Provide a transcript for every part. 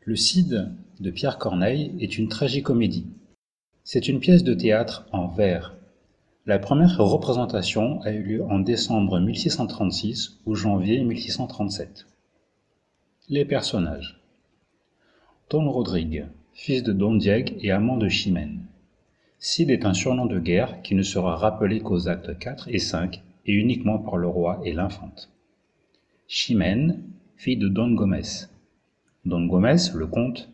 Le Cid de Pierre Corneille est une tragicomédie. C'est une pièce de théâtre en vers. La première représentation a eu lieu en décembre 1636 ou janvier 1637. Les personnages. Don Rodrigue, fils de Don Diego et amant de Chimène. Cid est un surnom de guerre qui ne sera rappelé qu'aux actes 4 et 5 et uniquement par le roi et l'infante. Chimène, fille de Don Gomez. Don Gomez, le comte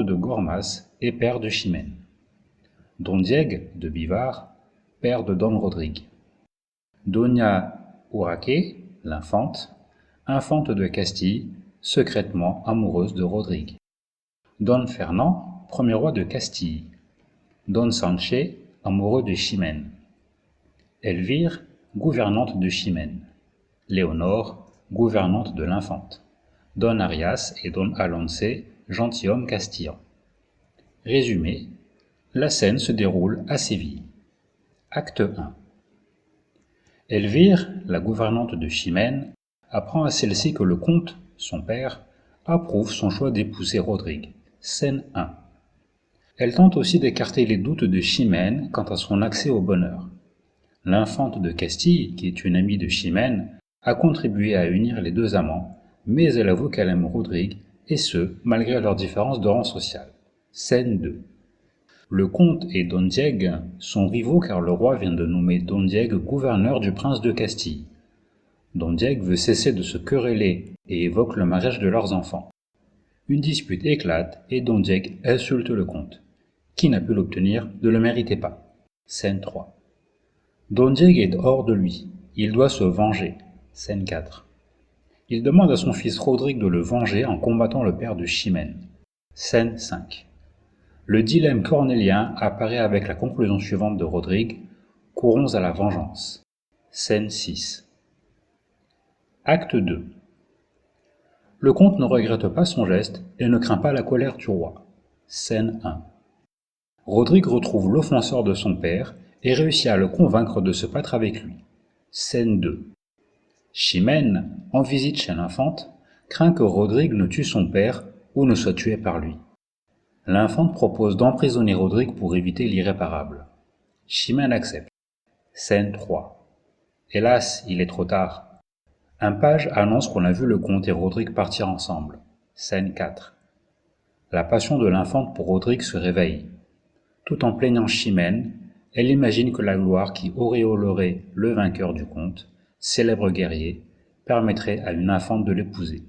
de Gormas et père de Chimène. Don Diego de Bivar, père de Don Rodrigue. Doña Urraque, l'infante, infante de Castille, secrètement amoureuse de Rodrigue. Don Fernand, premier roi de Castille. Don Sanché, amoureux de Chimène. Elvire, gouvernante de Chimène. Léonore, gouvernante de l'infante. Don Arias et Don Alonce, gentilshommes castillans. Résumé, la scène se déroule à Séville. Acte 1. Elvire, la gouvernante de Chimène, apprend à celle-ci que le comte, son père, approuve son choix d'épouser Rodrigue. Scène 1. Elle tente aussi d'écarter les doutes de Chimène quant à son accès au bonheur. L'infante de Castille, qui est une amie de Chimène, a contribué à unir les deux amants, mais elle avoue qu'elle aime Rodrigue, et ce, malgré leurs différences de rang social. Scène 2. Le comte et Don Diego sont rivaux car le roi vient de nommer Don Diego gouverneur du prince de Castille. Don Diego veut cesser de se quereller et évoque le mariage de leurs enfants. Une dispute éclate et Don Diego insulte le comte. Qui n'a pu l'obtenir ne le méritait pas. Scène 3. Don Diego est hors de lui. Il doit se venger. Scène 4. Il demande à son fils Rodrigue de le venger en combattant le père de Chimène. Scène 5. Le dilemme cornélien apparaît avec la conclusion suivante de Rodrigue: courons à la vengeance. Scène 6. Acte 2. Le comte ne regrette pas son geste et ne craint pas la colère du roi. Scène 1. Rodrigue retrouve l'offenseur de son père et réussit à le convaincre de se battre avec lui. Scène 2. Chimène, en visite chez l'infante, craint que Rodrigue ne tue son père ou ne soit tué par lui. L'infante propose d'emprisonner Rodrigue pour éviter l'irréparable. Chimène accepte. Scène 3. Hélas, il est trop tard. Un page annonce qu'on a vu le comte et Rodrigue partir ensemble. Scène 4. La passion de l'infante pour Rodrigue se réveille. Tout en plaignant Chimène, elle imagine que la gloire qui auréolerait le vainqueur du comte, célèbre guerrier, permettrait à une infante de l'épouser.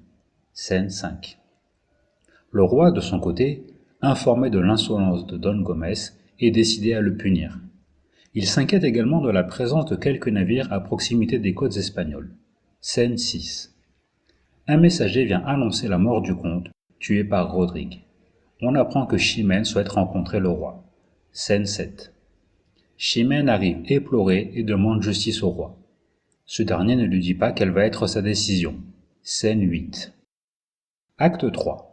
Scène 5. Le roi, de son côté, informé de l'insolence de Don Gomez, est décidé à le punir. Il s'inquiète également de la présence de quelques navires à proximité des côtes espagnoles. Scène 6. Un messager vient annoncer la mort du comte, tué par Rodrigue. On apprend que Chimène souhaite rencontrer le roi. Scène 7. Chimène arrive éplorée et demande justice au roi. Ce dernier ne lui dit pas quelle va être sa décision. Scène 8. Acte 3.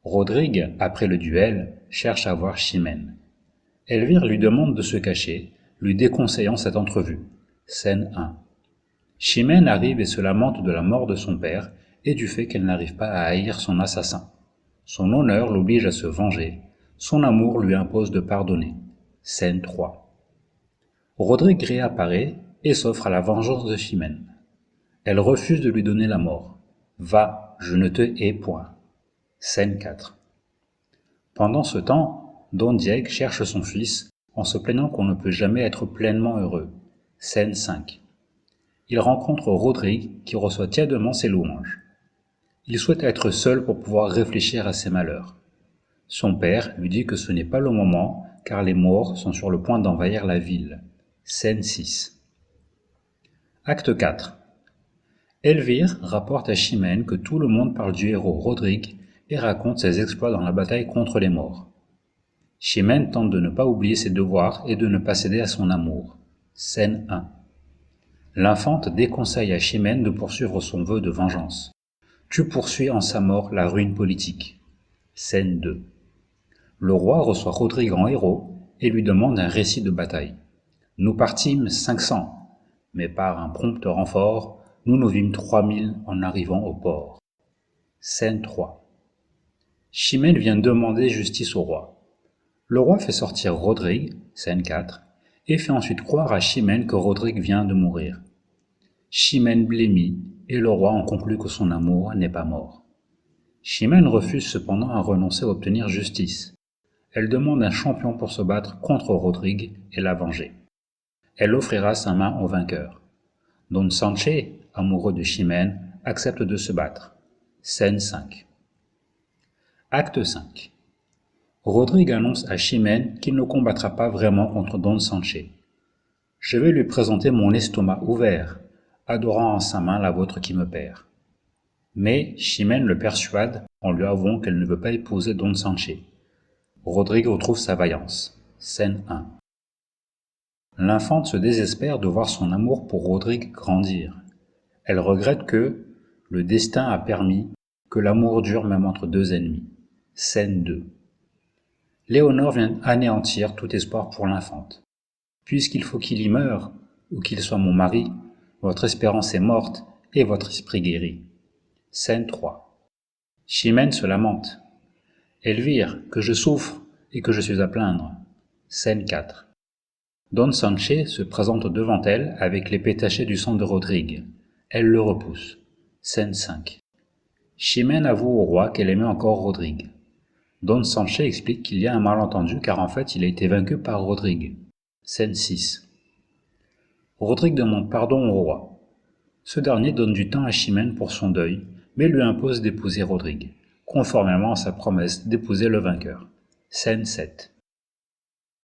Rodrigue, après le duel, cherche à voir Chimène. Elvire lui demande de se cacher, lui déconseillant cette entrevue. Scène 1. Chimène arrive et se lamente de la mort de son père et du fait qu'elle n'arrive pas à haïr son assassin. Son honneur l'oblige à se venger, son amour lui impose de pardonner. Scène 3. Rodrigue réapparaît et s'offre à la vengeance de Chimène. Elle refuse de lui donner la mort. « Va, je ne te hais point. » Scène 4. Pendant ce temps, Don Diego cherche son fils en se plaignant qu'on ne peut jamais être pleinement heureux. Scène 5. Il rencontre Rodrigue qui reçoit tièdement ses louanges. Il souhaite être seul pour pouvoir réfléchir à ses malheurs. Son père lui dit que ce n'est pas le moment car les Maures sont sur le point d'envahir la ville. Scène 6. Acte 4. Elvire rapporte à Chimène que tout le monde parle du héros Rodrigue et raconte ses exploits dans la bataille contre les Maures. Chimène tente de ne pas oublier ses devoirs et de ne pas céder à son amour. Scène 1. L'infante déconseille à Chimène de poursuivre son vœu de vengeance. Tu poursuis en sa mort la ruine politique. Scène 2. Le roi reçoit Rodrigue en héros et lui demande un récit de bataille. Nous partîmes 500, mais par un prompt renfort, nous vîmes 3000 en arrivant au port. Scène 3. Chimène vient demander justice au roi. Le roi fait sortir Rodrigue, scène 4, et fait ensuite croire à Chimène que Rodrigue vient de mourir. Chimène blêmit, et le roi en conclut que son amour n'est pas mort. Chimène refuse cependant à renoncer à obtenir justice. Elle demande un champion pour se battre contre Rodrigue et la venger. Elle offrira sa main au vainqueur. Don Sanche, amoureux de Chimène, accepte de se battre. Scène 5. Acte 5. Rodrigue annonce à Chimène qu'il ne combattra pas vraiment contre Don Sanche. Je vais lui présenter mon estomac ouvert, adorant en sa main la vôtre qui me perd. Mais Chimène le persuade en lui avouant qu'elle ne veut pas épouser Don Sanche. Rodrigue retrouve sa vaillance. Scène 1. L'infante se désespère de voir son amour pour Rodrigue grandir. Elle regrette que le destin a permis que l'amour dure même entre deux ennemis. Scène 2. Léonore vient anéantir tout espoir pour l'infante. Puisqu'il faut qu'il y meure, ou qu'il soit mon mari, votre espérance est morte et votre esprit guéri. Scène 3. Chimène se lamente. Elvire, que je souffre et que je suis à plaindre. Scène 4. Don Sanche se présente devant elle avec l'épée tachée du sang de Rodrigue. Elle le repousse. Scène 5. Chimène avoue au roi qu'elle aimait encore Rodrigue. Don Sanche explique qu'il y a un malentendu car en fait il a été vaincu par Rodrigue. Scène 6. Rodrigue demande pardon au roi. Ce dernier donne du temps à Chimène pour son deuil, mais lui impose d'épouser Rodrigue, conformément à sa promesse d'épouser le vainqueur. Scène 7.